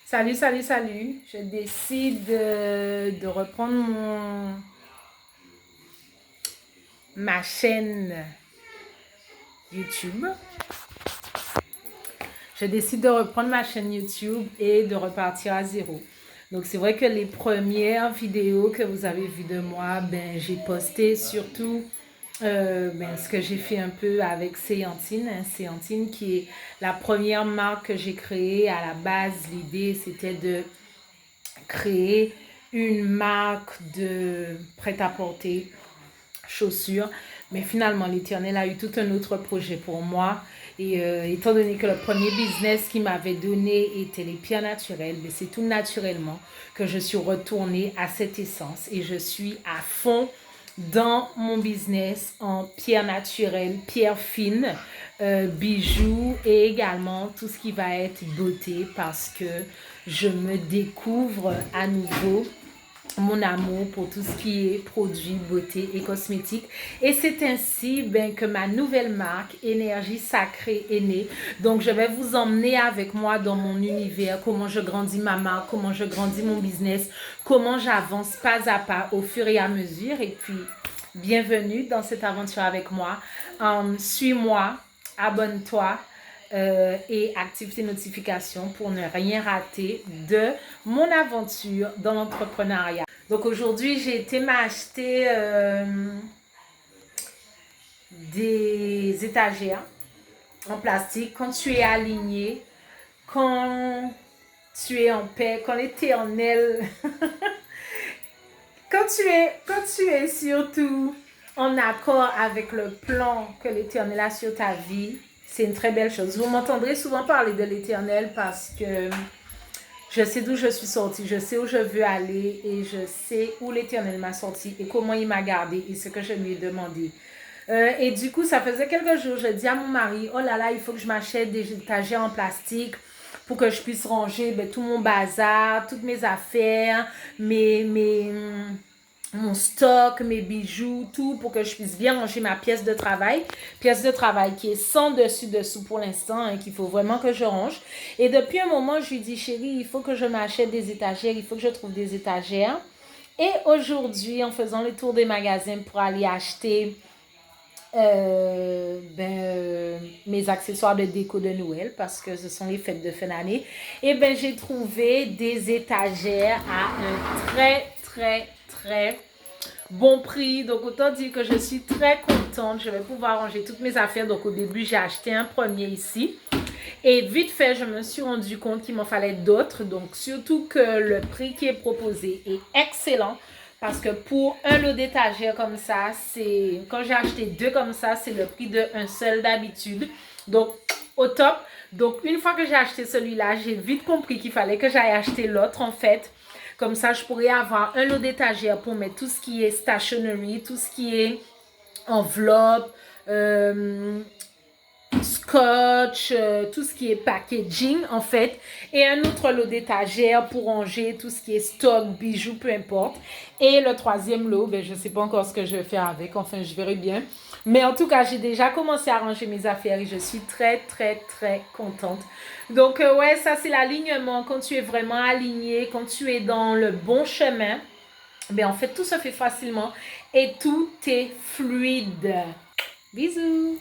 Salut, salut, salut. Je décide de reprendre ma chaîne YouTube. Je décide de reprendre ma chaîne YouTube et de repartir à zéro. Donc, c'est vrai que les premières vidéos que vous avez vues de moi, j'ai posté surtout ce que j'ai fait un peu avec Séantine. Séantine qui est la première marque que j'ai créée. À la base, l'idée, c'était de créer une marque de prêt-à-porter chaussures. Mais finalement, l'Éternel a eu tout un autre projet pour moi. Et étant donné que le premier business qu'il m'avait donné était les pierres naturelles, mais c'est tout naturellement que je suis retournée à cette essence. Et je suis à fond dans mon business en pierres naturelles, pierres fines, bijoux et également tout ce qui va être beauté parce que je me découvre à nouveau mon amour pour tout ce qui est produits, beauté et cosmétiques. Et c'est ainsi que ma nouvelle marque, Énergie Sacrée, est née. Donc, je vais vous emmener avec moi dans mon univers, comment je grandis ma marque, comment je grandis mon business, comment j'avance pas à pas au fur et à mesure. Et puis, bienvenue dans cette aventure avec moi. Suis-moi, abonne-toi. Et active tes notifications pour ne rien rater de mon aventure dans l'entrepreneuriat. Donc aujourd'hui, j'ai été m'acheter des étagères en plastique. Quand tu es aligné, quand tu es en paix, quand l'Éternel, quand tu es surtout en accord avec le plan que l'Éternel a sur ta vie, c'est une très belle chose. Vous m'entendrez souvent parler de l'Éternel parce que je sais d'où je suis sortie, je sais où je veux aller et je sais où l'Éternel m'a sorti et comment il m'a gardé et ce que je lui ai demandé. Et du coup, ça faisait quelques jours, je dis à mon mari, oh là là, il faut que je m'achète des étagères en plastique pour que je puisse ranger tout mon bazar, toutes mes affaires, mon stock, mes bijoux, tout pour que je puisse bien ranger ma pièce de travail. Pièce de travail qui est sans dessus-dessous pour l'instant, hein, qu'il faut vraiment que je range. Et depuis un moment, je lui dis, chérie, il faut que je m'achète des étagères, il faut que je trouve des étagères. Et aujourd'hui, en faisant le tour des magasins pour aller acheter mes accessoires de déco de Noël parce que ce sont les fêtes de fin d'année, et j'ai trouvé des étagères à un très, très, très bon prix. Donc, autant dire que je suis très contente. Je vais pouvoir ranger toutes mes affaires. Donc, au début, j'ai acheté un premier ici. Et vite fait, je me suis rendu compte qu'il m'en fallait d'autres. Donc, surtout que le prix qui est proposé est excellent. Parce que pour un lot d'étagères comme ça, c'est quand j'ai acheté deux comme ça, c'est le prix d'un seul d'habitude. Donc, au top. Donc, une fois que j'ai acheté celui-là, j'ai vite compris qu'il fallait que j'aille acheter l'autre en fait. Comme ça, je pourrais avoir un lot d'étagères pour mettre tout ce qui est stationery, tout ce qui est enveloppe, scotch, tout ce qui est packaging en fait, et un autre lot d'étagères pour ranger tout ce qui est stock, bijoux, peu importe. Et le troisième lot, je ne sais pas encore ce que je vais faire avec, enfin je verrai bien. Mais en tout cas, j'ai déjà commencé à ranger mes affaires et je suis très, très, très contente. Donc ouais, ça c'est l'alignement. Quand tu es vraiment aligné, quand tu es dans le bon chemin, en fait tout se fait facilement et tout est fluide. Bisous!